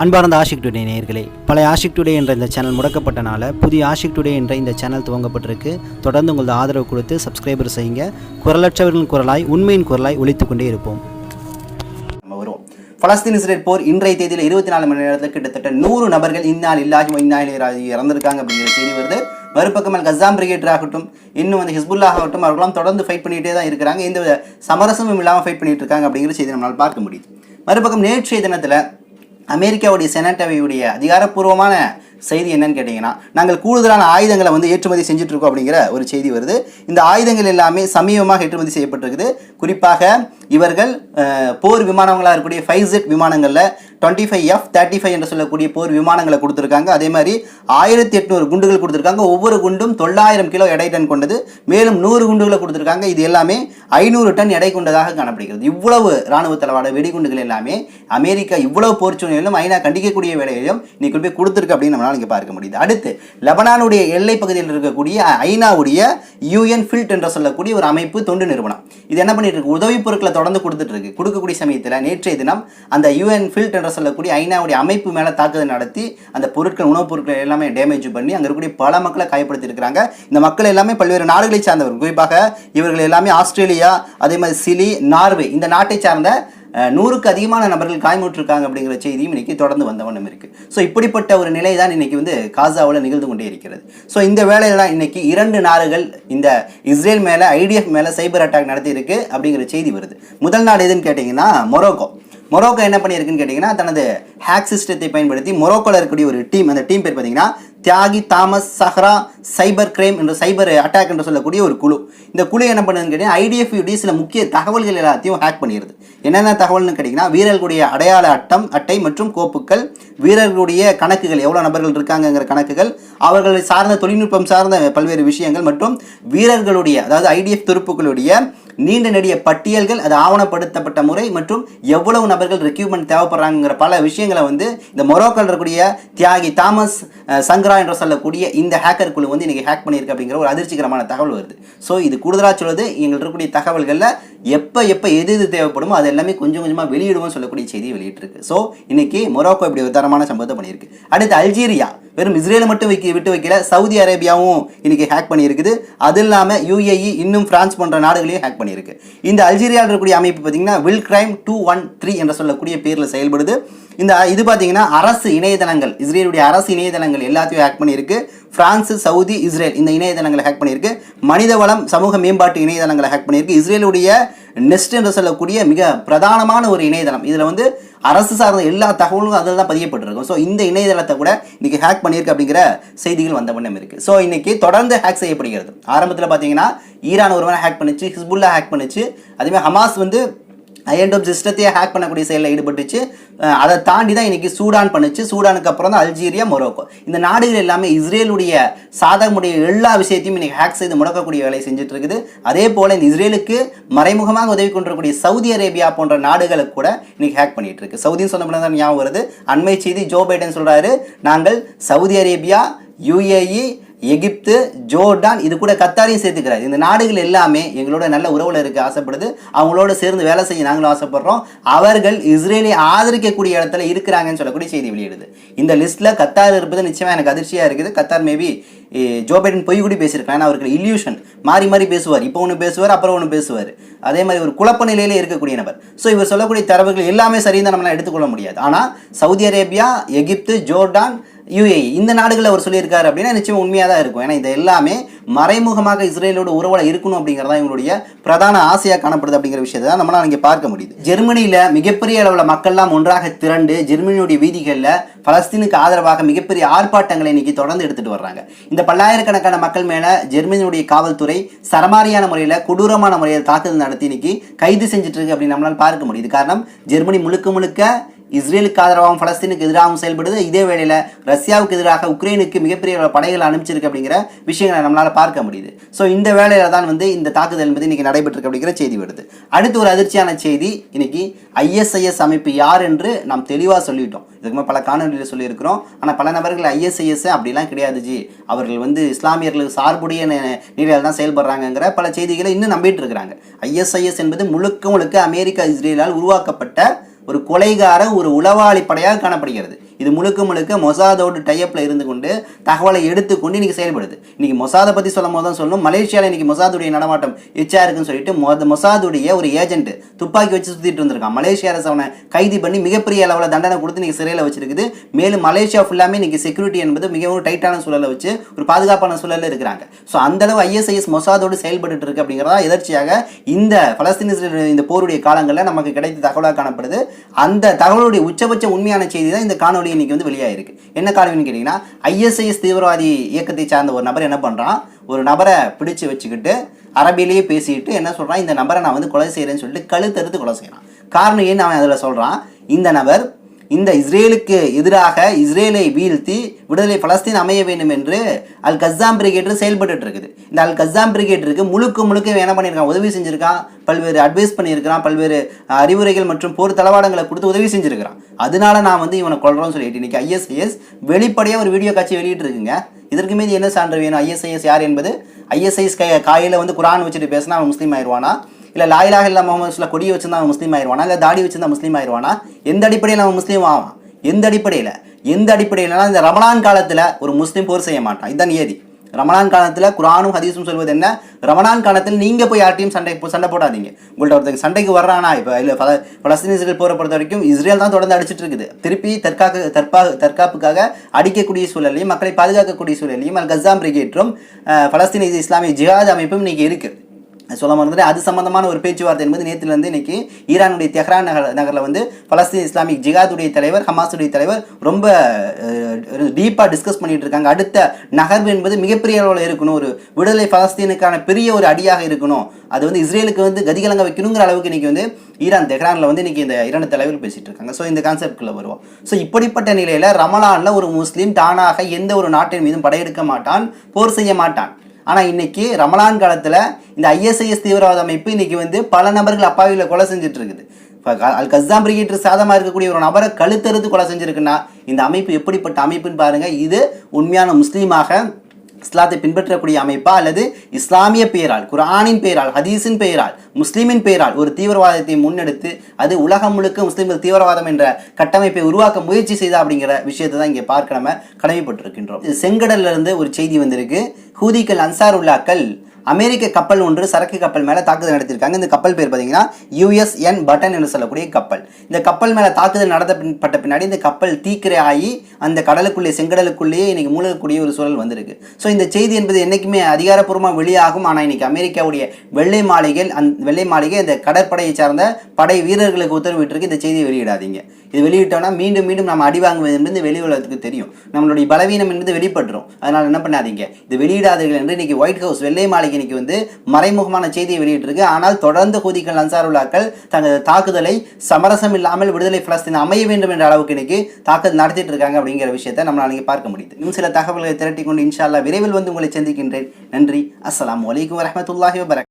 அன்பார்ந்த ஆஷிக் டுடே நேயர்களே, பழைய ஆஷிக் டுடே என்ற இந்த சேனல் முடக்கப்பட்டனால புதிய ஆஷிக் டுடே என்ற இந்த சேனல் துவங்கப்பட்டிருக்கு. தொடர்ந்து உங்களது ஆதரவு கொடுத்து சப்ஸ்கிரைபர் செய்யுங்க. குரலற்றவர்களின் குரலாய், உண்மையின் குரலாய் ஒலித்துக் கொண்டே இருப்போம். பலஸ்தீன் இஸ்ரேல் போர் இன்றைய தேதியில் 24 மணி நேரத்தில் கிட்டத்தட்ட 100 நபர்கள் இந்நாள் இறந்திருக்காங்க அப்படிங்கிற செய்தி வருது. மறுபக்கம் கசாம் பிரிகேட் ஆகட்டும், இன்னும் ஹிஸ்புல்லா ஆகட்டும், அவர்களாம் தொடர்ந்து ஃபைட் பண்ணிகிட்டே தான் இருக்கிறாங்க. எந்த சமரசமும் இல்லாமல் ஃபைட் பண்ணிட்டு இருக்காங்க அப்படிங்கிற செய்தி நம்மளால் பார்க்க முடியுது. மறுபக்கம் நேற்றைய தினத்தில் அமெரிக்காவுடைய செனட்டவையுடைய அதிகாரப்பூர்வமான செய்தி என்னன்னு கேட்டிங்கன்னா, நாங்கள் கூடுதலான ஆயுதங்களை ஏற்றுமதி செஞ்சுட்டு இருக்கோம் அப்படிங்கிற ஒரு செய்தி வருது. இந்த ஆயுதங்கள் எல்லாமே சமீபமாக ஏற்றுமதி செய்யப்பட்டிருக்குது. குறிப்பாக இவர்கள் போர் விமானங்களாக இருக்கக்கூடிய ஃபைசெட் விமானங்களில் 25F-35 என்று சொல்லக்கூடிய போர் விமானங்களை கொடுத்துருக்காங்க. அதே மாதிரி 1800 குண்டுகள் கொடுத்துருக்காங்க. ஒவ்வொரு குண்டும் 900 கிலோ எடை டன் கொண்டது. மேலும் 100 குண்டுகளை கொடுத்துருக்காங்க. இது எல்லாமே 500 டன் எடை கொண்டதாக காணப்படுகிறது. இவ்வளவு இராணுவ தளவாட வெடிகுண்டுகள் எல்லாமே அமெரிக்கா இவ்வளவு போர் சூழ்நிலையிலும் ஐநா கண்டிக்கக்கூடிய வேலையிலும் இன்னைக்கு போய் கொடுத்துருக்கு அப்படின்னு நம்மளால இங்கே பார்க்க முடியுது. அடுத்து லெபனானுடைய எல்லை பகுதியில் இருக்கக்கூடிய ஐநாவுடைய UN ஃபில்ட் என்று சொல்லக்கூடிய ஒரு அமைப்பு தொண்டு நிறுவனம் இது என்ன பண்ணிட்டு இருக்கு, உதவி பொருட்களை தொடர்ந்து கொடுத்துட்டு இருக்கு. கொடுக்கக்கூடிய சமயத்தில் நேற்றைய தினம் அந்த UN ஃபில்ட் என்று சொல்லக்கூடிய ஐநாவுடைய அமைப்பு மேலே தாக்குதல் நடத்தி அந்த பொருட்கள், உணவுப் பொருட்கள் எல்லாமே டேமேஜ் பண்ணி அங்கே இருக்கக்கூடிய பல மக்களை காயப்படுத்தி இருக்கிறாங்க. இந்த மக்கள் எல்லாமே பல்வேறு நாடுகளை சார்ந்தவர்கள். குறிப்பாக இவர்கள் எல்லாமே ஆஸ்திரேலியா, அதே மாதிரி சிலி, நார்வே இந்த நாட்டை சார்ந்த 100க்கு அதிகமான நபர்கள் காயமுற்றிருக்காங்க அப்படிங்கிற செய்தியும் இன்னைக்கு தொடர்ந்து வந்த வண்ணம் இருக்கு. ஸோ இப்படிப்பட்ட ஒரு நிலை தான் இன்னைக்கு காசாவில் நிகழ்ந்து கொண்டே இருக்கிறது. ஸோ இந்த வேலையில தான் இன்னைக்கு 2 நாடுகள் இந்த இஸ்ரேல் மேலே, IDF மேலே சைபர் அட்டாக் நடத்தி இருக்கு அப்படிங்கிற செய்தி வருது. முதல் நாடு எதுன்னு கேட்டிங்கன்னா மொரோக்கோ என்ன பண்ணியிருக்குன்னு கேட்டிங்கன்னா, தனது ஹேக் சிஸ்டத்தை பயன்படுத்தி மொரோக்கோவில் இருக்கக்கூடிய ஒரு டீம், அந்த டீம் பேர் பார்த்தீங்கன்னா தியாகி தாமஸ் சஹ்ரா சைபர் கிரைம் என்ற சைபர் அட்டாக் என்று சொல்லக்கூடிய ஒரு குழு. இந்த குழு என்ன பண்ணுதுன்னு கேட்டீங்கன்னா, IDF சில முக்கிய தகவல்கள் எல்லாத்தையும் ஹேக் பண்ணிடுது. என்னென்ன தகவல்னு கேட்டிங்கன்னா, வீரர்களுடைய அடையாள அட்டை மற்றும் கோப்புகள், வீரர்களுடைய கணக்குகள், எவ்வளோ நபர்கள் இருக்காங்கங்கிற கணக்குகள், அவர்களை சார்ந்த தொழில்நுட்பம் சார்ந்த பல்வேறு விஷயங்கள் மற்றும் வீரர்களுடைய, அதாவது IDF துருப்புகளுடைய நீண்ட நெடிய பட்டியல்கள், அது ஆவணப்படுத்தப்பட்ட முறை மற்றும் எவ்வளவு நபர்கள் ரெக்யூப்மெண்ட் தேவைப்படுறாங்கிற பல விஷயங்களை இந்த மொரோக்கோவில் இருக்கக்கூடிய தியாகி தாமஸ் சங்கரா என்று சொல்லக்கூடிய இந்த ஹேக்கர் குழு இன்னைக்கு ஹேக் பண்ணியிருக்கு அப்படிங்கிற ஒரு அதிர்ச்சிகரமான தகவல் வருது. ஸோ இது கூடுதலாக சொல்லுது, எங்களுக்கு இருக்கக்கூடிய தகவல்களில் எப்போ எது தேவைப்படுமோ அது எல்லாமே கொஞ்சம் கொஞ்சமாக வெளியிடுவோம் சொல்லக்கூடிய செய்தியை வெளியிட்டிருக்கு. ஸோ இன்னைக்கு மொரோக்கோ இப்படி ஒரு தரமான சம்பவத்தை பண்ணியிருக்கு. அடுத்து அல்ஜீரியா, வெறும் இஸ்ரேலை மட்டும் விட்டு வைக்கல, சவுதி அரேபியாவும் இன்னைக்கு ஹேக் பண்ணியிருக்குது. அது இல்லாமல் UAE, இன்னும் பிரான்ஸ் போன்ற நாடுகளையும் ஹேக் பண்ணியிருக்கு. இந்த அல்ஜீரியாவில் இருக்கக்கூடிய அமைப்பு பார்த்தீங்கன்னா வில் கிரைம் 213 என்று சொல்லக்கூடிய பேரில் செயல்படுது. இது பார்த்தீங்கன்னா அரசு இணையதளங்கள், இஸ்ரேலுடைய அரசு இணையதளங்கள் எல்லாத்தையும் ஹேக் பண்ணியிருக்கு. பிரான்ஸ், சவுதி, இஸ்ரேல் இந்த இணையதளங்களை ஹேக் பண்ணியிருக்கு. மனிதவளம், சமூக மேம்பாட்டு இணையதளங்களை ஹேக் பண்ணியிருக்கு. இஸ்ரேலுடைய நெஸ்ட் என்று சொல்லக்கூடிய மிக பிரதானமான ஒரு இணையதளம், இதில் அரசு சார்ந்த எல்லா தகவலும் அதில் தான் பதியப்பட்டிருக்கும். ஸோ இந்த இணையதளத்தை கூட இன்னைக்கு ஹேக் பண்ணியிருக்கு அப்படிங்கிற செய்திகள் வந்த வண்ணம் இருக்குது. ஸோ இன்னைக்கு தொடர்ந்து ஹேக் செய்யப்படுகிறது. ஆரம்பத்தில் பார்த்தீங்கன்னா ஈரான் ஒருவனை ஹேக் பண்ணிச்சு, ஹிஸ்புல்லா ஹேக் பண்ணிச்சு, அதேமாதிரி ஹமாஸ் அயன்டோம் சிஸ்டத்தையே ஹேக் பண்ணக்கூடிய செயலில் ஈடுபட்டுச்சு. அதை தாண்டி தான் இன்னைக்கு சூடான் பண்ணுச்சு. சூடானுக்கு அப்புறம் தான் அல்ஜீரியா, மொரோக்கோ இந்த நாடுகள் எல்லாமே இஸ்ரேலுடைய சாதகமுடைய எல்லா விஷயத்தையும் இன்னைக்கு ஹேக் செய்து முடக்கக்கூடிய வேலையை செஞ்சுட்டு இருக்குது. அதே போல இந்த இஸ்ரேலுக்கு மறைமுகமாக உதவி கொண்டிருக்கக்கூடிய சவுதி அரேபியா போன்ற நாடுகளுக்கு கூட இன்னைக்கு ஹேக் பண்ணிட்டு இருக்கு. சவுதின்னு சொன்ன தான் ஞாபகம் வருது. அண்மை செய்தி, ஜோ பைடன் சொல்றாரு, நாங்கள் சவுதி அரேபியா, UAE, எகிப்து, ஜோர்டான், இது கூட கத்தாரையும் சேர்த்துக்கிறார். இந்த நாடுகள் எல்லாமே எங்களோட நல்ல உறவுல இருக்க ஆசைப்படுது. அவங்களோட சேர்ந்து வேலை செய்ய நாங்களும் ஆசைப்படுறோம். அவர்கள் இஸ்ரேலை ஆதரிக்கக்கூடிய இடத்துல இருக்கிறாங்கன்னு சொல்லக்கூடிய செய்தி வெளியிடுது. இந்த லிஸ்ட்ல கத்தார் இருப்பது நிச்சயமா எனக்கு அதிர்ச்சியா இருக்குது. கத்தார் மேபி ஜோ பைடன் பொய் கூடி பேசியிருக்காங்க. அவர்கள் இல்யூஷன் மாறி பேசுவார். இப்போ ஒன்று பேசுவார், அப்புறம் ஒன்று பேசுவார். அதே மாதிரி ஒரு குழப்ப நிலையிலே இருக்கக்கூடிய நபர். ஸோ இவர் சொல்லக்கூடிய தரவுகள் எல்லாமே சரின்னு நம்மளால எடுத்துக்கொள்ள முடியாது. ஆனால் சவுதி அரேபியா, எகிப்து, ஜோர்டான், UAE இந்த நாடுகளை அவர் சொல்லியிருக்காரு அப்படின்னா நிச்சயம் உண்மையாக தான் இருக்கும். ஏன்னா இது எல்லாமே மறைமுகமாக இஸ்ரேலோட உறவுல இருக்கணும் அப்படிங்கிறதா இவங்களுடைய பிரதான ஆசையாக காணப்படுது அப்படிங்கிற விஷயத்தை தான் நம்மளால இங்கே பார்க்க முடியுது. ஜெர்மனியில் மிகப்பெரிய அளவில் மக்கள்லாம் ஒன்றாக திரண்டு ஜெர்மனியுடைய வீதிகளில் பலஸ்தீனுக்கு ஆதரவாக மிகப்பெரிய ஆர்ப்பாட்டங்களை இன்னைக்கு தொடர்ந்து எடுத்துட்டு வர்றாங்க. இந்த பல்லாயிரக்கணக்கான மக்கள் மேலே ஜெர்மனியுடைய காவல்துறை சரமாரியான முறையில், கொடூரமான முறையில் தாக்குதல் நடத்தி இன்னைக்கு கைது செஞ்சுட்டு இருக்கு அப்படின்னு நம்மளால் பார்க்க முடியுது. காரணம், ஜெர்மனி முழுக்க இஸ்ரேலுக்கு ஆதரவாகவும் பலஸ்தீனுக்கு எதிராகவும் செயல்படுது. இதே வேளையில் ரஷ்யாவுக்கு எதிராக உக்ரைனுக்கு மிகப்பெரிய படைகளை அனுப்பிச்சிருக்கு அப்படிங்கிற விஷயங்களை நம்மளால் பார்க்க முடியுது. ஸோ இந்த வேளையில தான் இந்த தாக்குதல் என்பது இன்னைக்கு நடைபெற்றிருக்கு அப்படிங்கிற செய்தி வருது. அடுத்து ஒரு அதிர்ச்சியான செய்தி, இன்னைக்கு ISIS அமைப்பு யார் என்று நாம் தெளிவாக சொல்லிட்டோம். இதுக்கு பல காணொலியில் சொல்லியிருக்கிறோம். ஆனால் பல நபர்கள் ISIS அப்படிலாம் கிடையாது ஜி, அவர்கள் இஸ்லாமியர்களுக்கு சார்புடைய நிலையில் தான் செயல்படுறாங்கிற பல செய்திகளை இன்னும் நம்பிட்டு இருக்கிறாங்க. ISIS என்பது முழுக்க அமெரிக்கா, இஸ்ரேலால் உருவாக்கப்பட்ட ஒரு கொலைகார ஒரு உளவாளி படையாக காணப்படுகிறது. இது முழுக்க முழுக்க மொசாதோடு டைப்பில் இருந்து கொண்டு தகவலை எடுத்துக்கொண்டு இன்னைக்கு செயல்படுது. இன்னைக்கு மொசாதை பற்றி சொல்லும் போது தான் சொல்லணும், மலேசியாவில் இன்னைக்கு மொசாதுடைய நடமாட்டம் எச்சா இருக்குன்னு சொல்லிட்டு மொசாதுடைய ஒரு ஏஜென்ட் துப்பாக்கி வச்சு சுற்றிட்டு இருந்திருக்கான். மலேசியா அரசு அவனை கைது பண்ணி மிகப்பெரிய அளவில் தண்டனை கொடுத்து இன்னைக்கு சிறையில் வச்சிருக்குது. மேலும் மலேசியா ஃபுல்லாமே இன்னைக்கு செக்யூரிட்டி என்பது மிகவும் டைட்டான சூழலை வச்சு ஒரு பாதுகாப்பான சூழலில் இருக்கிறாங்க. ஸோ அந்த அளவு ஐஎஸ்ஐஎஸ் மொசாதோடு செயல்பட்டு இருக்கு அப்படிங்கிறதா எதர்ச்சியாக இந்த பலஸ்தீன இந்த போருடைய காலங்களில் நமக்கு கிடைத்த தகவலாக காணப்படுது. அந்த தகவலுடைய உச்சபட்ச உண்மையான செய்தி தான் இந்த காணொலி இன்னைக்கு வந்து வெளியாயிருக்கு. என்ன காரணம்னு கேட்டீங்கன்னா, ஐஎஸ்ஐஎஸ் தீவிரவாதி இயக்கத்தை சார்ந்த ஒரு நபர் என்ன பண்றான், ஒரு நபரை பிடிச்சு வச்சுக்கிட்டு அரபிலேயே பேசிட்டு என்ன சொல்றான், இந்த நபரை நான் வந்து கொலை செய்யறேன்னு சொல்லிட்டு கழுத்தறுத்து கொலை செய்யறான். காரணம் ஏன்னு அவன் அதில் சொல்றான், இந்த நபர் இந்த இஸ்ரேலுக்கு எதிராக இஸ்ரேலை வீழ்த்தி விடுதலை பலஸ்தீன் அமைய வேண்டும் என்று அல் கஸ்ஸாம் பிரிகேட் செயல்பட்டு இருக்குது. இந்த அல் கஸ்ஸாம் பிரிகேட்டருக்கு முழுக்க என்ன பண்ணியிருக்கான், உதவி செஞ்சிருக்கான், பல்வேறு அட்வைஸ் பண்ணியிருக்கிறான், பல்வேறு அறிவுரைகள் மற்றும் போர் தளவாடங்களை கொடுத்து உதவி செஞ்சிருக்கிறான். அதனால நான் வந்து இவனை கொள்றோம்னு சொல்லிட்டு இன்னைக்கு ஐஎஸ்ஐஎஸ் வெளிப்படையாக ஒரு வீடியோ காட்சி வெளியிட்டு இருக்குங்க. இதற்கு மீது என்ன சான்று வேணும்? ஐஎஸ்ஐஎஸ் யார் என்பது, ஐஎஸ்ஐஎஸ் காயில் வந்து குரான் வச்சுட்டு பேசினா அவன் முஸ்லீம் ஆயிடுவானா, இல்லை லாயிலாக இல்லா முகமது கொடியை வச்சிருந்தா அவன் முஸ்லீம் ஆயிடுவானா, இல்லை தாடி வச்சிருந்தா முஸ்லீம் ஆயிடுவானா? எந்த அடிப்படையில் அவன் முஸ்லீம் ஆவான்? எந்த அடிப்படையிலனா இந்த ரமலான் காலத்தில் ஒரு முஸ்லீம் போர் செய்ய மாட்டான். இதுதான் ஏதி. ரமலான் காலத்தில் குரானும் ஹதீஸும் சொல்வது என்ன, ரமலான் காலத்தில் நீங்கள் போய் யார்ட்டையும் சண்டை போடாதீங்க. உங்கள்ட்ட ஒருத்தருக்கு சண்டைக்கு வர்றானா, இப்போ இல்லை பலஸ்தீனியர்கள் போரை பொறுத்த வரைக்கும் இஸ்ரேல் தான் தொடர்ந்து அடிச்சிட்டு இருக்குது. திருப்பி தற்காப்புக்காக அடிக்கக்கூடிய சூழலையும் மக்களை பாதுகாக்கக்கூடிய சூழலையும் அல் கஸ்ஸாம் பிரிகேட்டும் பலஸ்தீன இஸ்லாமிய ஜிஹாத் அமைப்பும் இன்னைக்கு இருக்குது. சொல்ல மாதிரி அது சம்பந்தமான ஒரு பேச்சுவார்த்தை என்பது நேற்றிலிருந்து இன்னைக்கு ஈரானுடைய தெஹ்ரான் நகரில் வந்து பலஸ்தீன் இஸ்லாமிக் ஜிஹாதுடைய தலைவர், ஹமாஸுடைய தலைவர் ரொம்ப டீப்பாக டிஸ்கஸ் பண்ணிட்டு இருக்காங்க. அடுத்த நகர்வு என்பது மிகப்பெரிய அளவில் இருக்கணும், ஒரு விடுதலை பலஸ்தீனுக்கான பெரிய ஒரு அடியாக இருக்கணும், அது வந்து இஸ்ரேலுக்கு வந்து கதிகலங்க வைக்கணுங்கிற அளவுக்கு இன்னைக்கு வந்து ஈரான் தெஹ்ரானில் வந்து இன்னைக்கு இந்த 2 தலைவர்கள் பேசிட்டு இருக்காங்க. ஸோ இந்த கான்செப்ட்குள்ள வருவோம். ஸோ இப்படிப்பட்ட நிலையில் ரமலானில் ஒரு முஸ்லீம் தானாக எந்த ஒரு நாட்டின் மீதும் படையெடுக்க மாட்டான், போர் செய்ய மாட்டான். ஆனால் இன்னைக்கு ரமலான் காலத்தில் இந்த ஐஎஸ்ஐஎஸ் தீவிரவாத அமைப்பு இன்னைக்கு வந்து பல நபர்கள் அப்பாவிகளை கொலை செஞ்சுட்டு இருக்குது. அல் கஸ்ஸாம் பிரிகேட் சாதமாக இருக்கக்கூடிய ஒரு நபரை கழுத்தறுத்து கொலை செஞ்சிருக்குன்னா இந்த அமைப்பு எப்படிப்பட்ட அமைப்புன்னு பாருங்க. இது உண்மையான முஸ்லீமாக இஸ்லாத்தை பின்பற்றக்கூடிய அமைப்பா, அல்லது இஸ்லாமிய பெயரால், குர்ஆனின் பெயரால், ஹதீஸின் பெயரால், முஸ்லீமின் பெயரால் ஒரு தீவிரவாதத்தை முன்னெடுத்து அது உலகம் முழுக்க முஸ்லீம்கள் தீவிரவாதம் என்ற கட்டமைப்பை உருவாக்க முயற்சி செய்தா அப்படிங்கிற விஷயத்தை தான் இங்கே பார்க்க நம்ம கடமைப்பட்டிருக்கின்றோம். செங்கடல்ல இருந்து ஒரு செய்தி வந்திருக்கு. ஹூதிகள் அன்சாருல்லாக்கள் அமெரிக்க கப்பல் ஒன்று சரக்கு கப்பல் மேலே தாக்குதல் நடத்தியிருக்காங்க. இந்த கப்பல் பேர் பார்த்தீங்கன்னா யுஎஸ்என் பட்டன் என்று சொல்லக்கூடிய கப்பல். இந்த கப்பல் மேலே தாக்குதல் நடத்தப்பட்ட பின்னாடி இந்த கப்பல் தீக்கிரை ஆகி அந்த கடலுக்குள்ளே செங்கடலுக்குள்ளேயே இன்னைக்கு மூழ்கக்கூடிய ஒரு சூழல் வந்திருக்கு. ஸோ இந்த செய்தி என்பது என்றைக்குமே அதிகாரப்பூர்வமாக வெளியாகும். ஆனால் இன்னைக்கு அமெரிக்காவுடைய வெள்ளை மாளிகை அந்த கடற்படையை சார்ந்த படை வீரர்களுக்கு உத்தரவிட்டிருக்கு, இந்த செய்தியை வெளியிடாதீங்க. இது வெளியிட்டோம்னா மீண்டும் நம்ம அடி வாங்குவது என்பது வெளி உலகத்துக்கு தெரியும், நம்மளுடைய பலவீனம் என்பது வெளிப்பட்டுரும். அதனால் என்ன பண்ணாதீங்க, இது வெளியிடாதீர்கள் என்று இன்னைக்கு ஒயிட் ஹவுஸ் வெள்ளை மாளிகை இன்னைக்கு வந்து மறைமுகமான செய்தியை வெளியிட்டிருக்கு. ஆனால் தொடர்ந்து ஹூதிகள் அன்சாருல்லாக்கள் தங்கள் தாக்குதலை சமரசம் இல்லாமல் விடுதலை பலஸ்தீன் அமைய வேண்டும் என்ற அளவுக்கு இன்னைக்கு தாக்குதல் நடத்திட்டு இருக்காங்க அப்படிங்கிற விஷயத்தை நம்மளால இங்கே பார்க்க முடியுது. இன்னும் சில தகவல்களை திரட்டி கொண்டு இன்ஷா அல்லாஹ் விரைவில் வந்து உங்களை சந்திக்கின்றேன். நன்றி. அஸ்ஸலாமு அலைக்கும் வரஹ்மத்துல்லாஹி வபரகாத்துஹு.